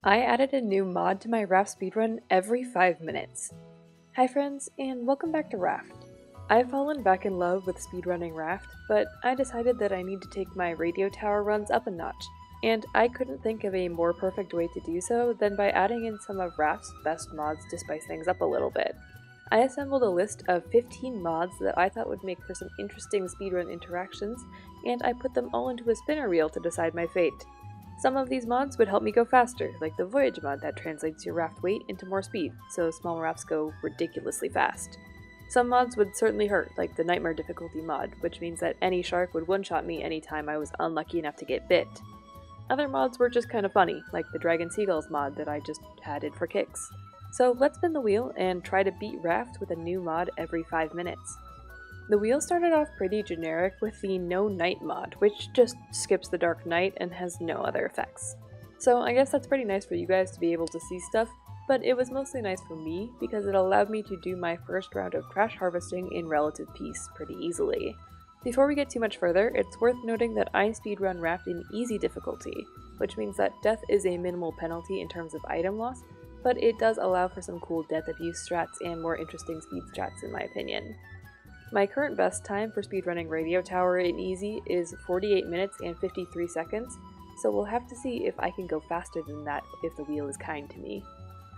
I added a new mod to my Raft speedrun every 5 minutes. Hi friends, and welcome back to Raft. I've fallen back in love with speedrunning Raft, but I decided that I need to take my radio tower runs up a notch, and I couldn't think of a more perfect way to do so than by adding in some of Raft's best mods to spice things up a little bit. I assembled a list of 15 mods that I thought would make for some interesting speedrun interactions, and I put them all into a spinner wheel to decide my fate. Some of these mods would help me go faster, like the Voyage mod that translates your raft weight into more speed, so small rafts go ridiculously fast. Some mods would certainly hurt, like the Nightmare difficulty mod, which means that any shark would one-shot me anytime I was unlucky enough to get bit. Other mods were just kind of funny, like the Dragon Seagulls mod that I just added for kicks. So let's spin the wheel and try to beat Raft with a new mod every 5 minutes. The wheel started off pretty generic with the No Night mod, which just skips the dark night and has no other effects. So I guess that's pretty nice for you guys to be able to see stuff, but it was mostly nice for me because it allowed me to do my first round of trash harvesting in relative peace pretty easily. Before we get too much further, it's worth noting that I speedrun Raft in easy difficulty, which means that death is a minimal penalty in terms of item loss, but it does allow for some cool death abuse strats and more interesting speed strats in my opinion. My current best time for speedrunning Radio Tower in easy is 48 minutes and 53 seconds, so we'll have to see if I can go faster than that if the wheel is kind to me.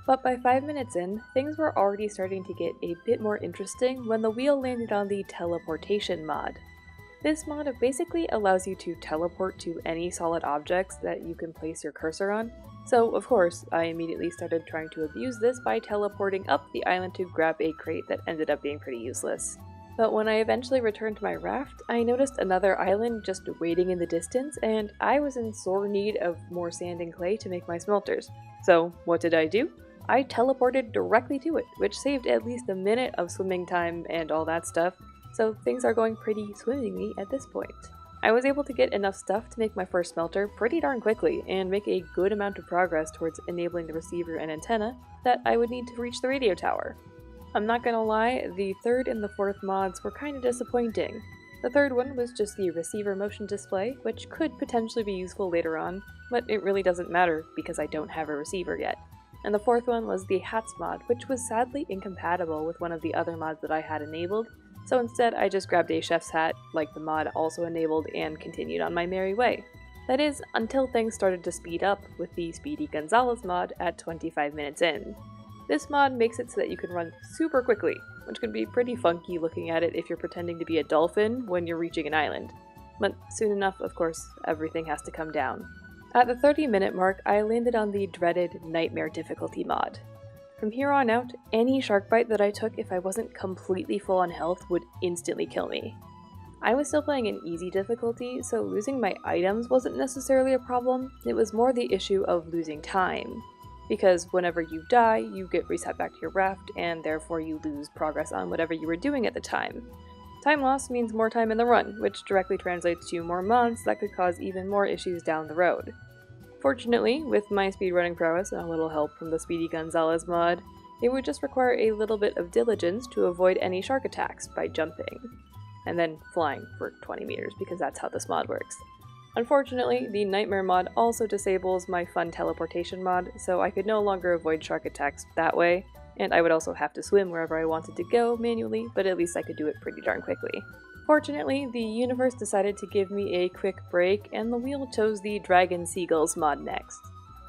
But by 5 minutes in, things were already starting to get a bit more interesting when the wheel landed on the Teleportation mod. This mod basically allows you to teleport to any solid objects that you can place your cursor on, so of course I immediately started trying to abuse this by teleporting up the island to grab a crate that ended up being pretty useless. But when I eventually returned to my raft, I noticed another island just waiting in the distance, and I was in sore need of more sand and clay to make my smelters. So what did I do? I teleported directly to it, which saved at least a minute of swimming time and all that stuff, so things are going pretty swimmingly at this point. I was able to get enough stuff to make my first smelter pretty darn quickly, and make a good amount of progress towards enabling the receiver and antenna that I would need to reach the radio tower. I'm not gonna lie, the third and the fourth mods were kinda disappointing. The third one was just the receiver motion display, which could potentially be useful later on, but it really doesn't matter because I don't have a receiver yet. And the fourth one was the hats mod, which was sadly incompatible with one of the other mods that I had enabled, so instead I just grabbed a chef's hat, like the mod also enabled, and continued on my merry way. That is, until things started to speed up with the Speedy Gonzalez mod at 25 minutes in. This mod makes it so that you can run super quickly, which can be pretty funky looking at it if you're pretending to be a dolphin when you're reaching an island. But soon enough, of course, everything has to come down. At the 30-minute mark, I landed on the dreaded Nightmare difficulty mod. From here on out, any shark bite that I took if I wasn't completely full on health would instantly kill me. I was still playing in easy difficulty, so losing my items wasn't necessarily a problem, it was more the issue of losing time. Because whenever you die, you get reset back to your raft, and therefore you lose progress on whatever you were doing at the time. Time loss means more time in the run, which directly translates to more mods that could cause even more issues down the road. Fortunately, with my speedrunning prowess and a little help from the Speedy Gonzalez mod, it would just require a little bit of diligence to avoid any shark attacks by jumping, and then flying for 20 meters, because that's how this mod works. Unfortunately, the Nightmare mod also disables my fun teleportation mod, so I could no longer avoid shark attacks that way, and I would also have to swim wherever I wanted to go manually, but at least I could do it pretty darn quickly. Fortunately, the universe decided to give me a quick break, and the wheel chose the Dragon Seagulls mod next.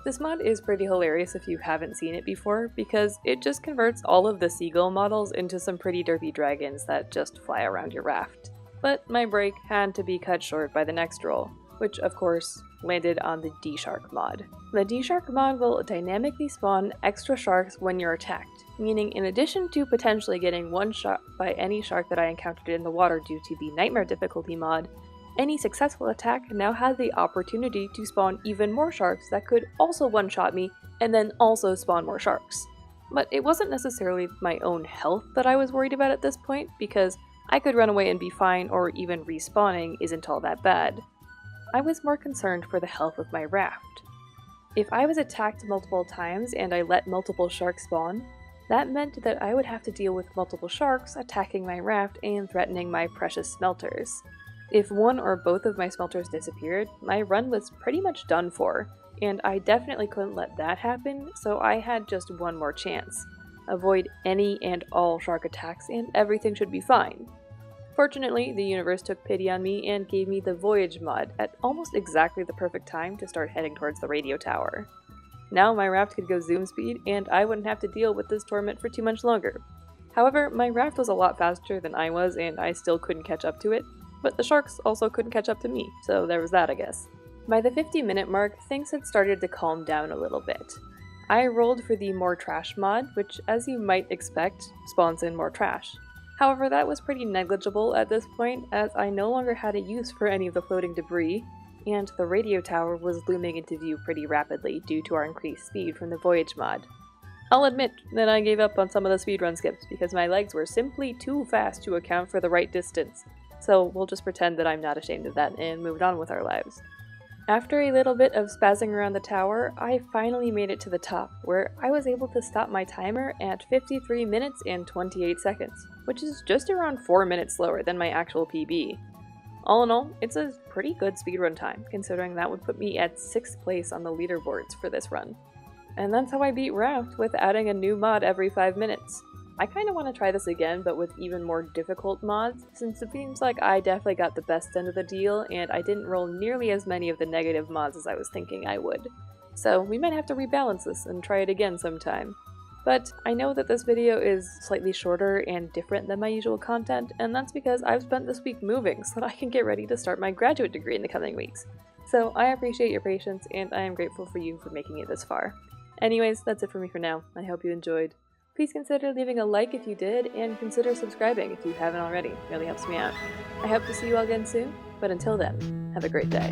This mod is pretty hilarious if you haven't seen it before, because it just converts all of the seagull models into some pretty derpy dragons that just fly around your raft. But my break had to be cut short by the next roll, which of course landed on the DShark mod. The DShark mod will dynamically spawn extra sharks when you're attacked, meaning in addition to potentially getting one shot by any shark that I encountered in the water due to the Nightmare difficulty mod, any successful attack now has the opportunity to spawn even more sharks that could also one-shot me and then also spawn more sharks. But it wasn't necessarily my own health that I was worried about at this point, because I could run away and be fine, or even respawning isn't all that bad. I was more concerned for the health of my raft. If I was attacked multiple times and I let multiple sharks spawn, that meant that I would have to deal with multiple sharks attacking my raft and threatening my precious smelters. If one or both of my smelters disappeared, my run was pretty much done for, and I definitely couldn't let that happen, so I had just one more chance. Avoid any and all shark attacks and everything should be fine. Fortunately, the universe took pity on me and gave me the Voyage mod at almost exactly the perfect time to start heading towards the radio tower. Now my raft could go zoom speed, and I wouldn't have to deal with this torment for too much longer. However, my raft was a lot faster than I was, and I still couldn't catch up to it, but the sharks also couldn't catch up to me, so there was that, I guess. By the 50-minute mark, things had started to calm down a little bit. I rolled for the More Trash mod, which, as you might expect, spawns in more trash. However, that was pretty negligible at this point, as I no longer had a use for any of the floating debris, and the radio tower was looming into view pretty rapidly due to our increased speed from the Voyage mod. I'll admit that I gave up on some of the speedrun skips because my legs were simply too fast to account for the right distance, so we'll just pretend that I'm not ashamed of that and moved on with our lives. After a little bit of spazzing around the tower, I finally made it to the top, where I was able to stop my timer at 53 minutes and 28 seconds, which is just around 4 minutes slower than my actual PB. All in all, it's a pretty good speedrun time, considering that would put me at 6th place on the leaderboards for this run. And that's how I beat Raft, with adding a new mod every 5 minutes. I kinda want to try this again, but with even more difficult mods, since it seems like I definitely got the best end of the deal, and I didn't roll nearly as many of the negative mods as I was thinking I would. So we might have to rebalance this and try it again sometime. But I know that this video is slightly shorter and different than my usual content, and that's because I've spent this week moving so that I can get ready to start my graduate degree in the coming weeks. So I appreciate your patience, and I am grateful for you for making it this far. Anyways, that's it for me for now. I hope you enjoyed. Please consider leaving a like if you did, and consider subscribing if you haven't already. It really helps me out. I hope to see you all again soon, but until then, have a great day.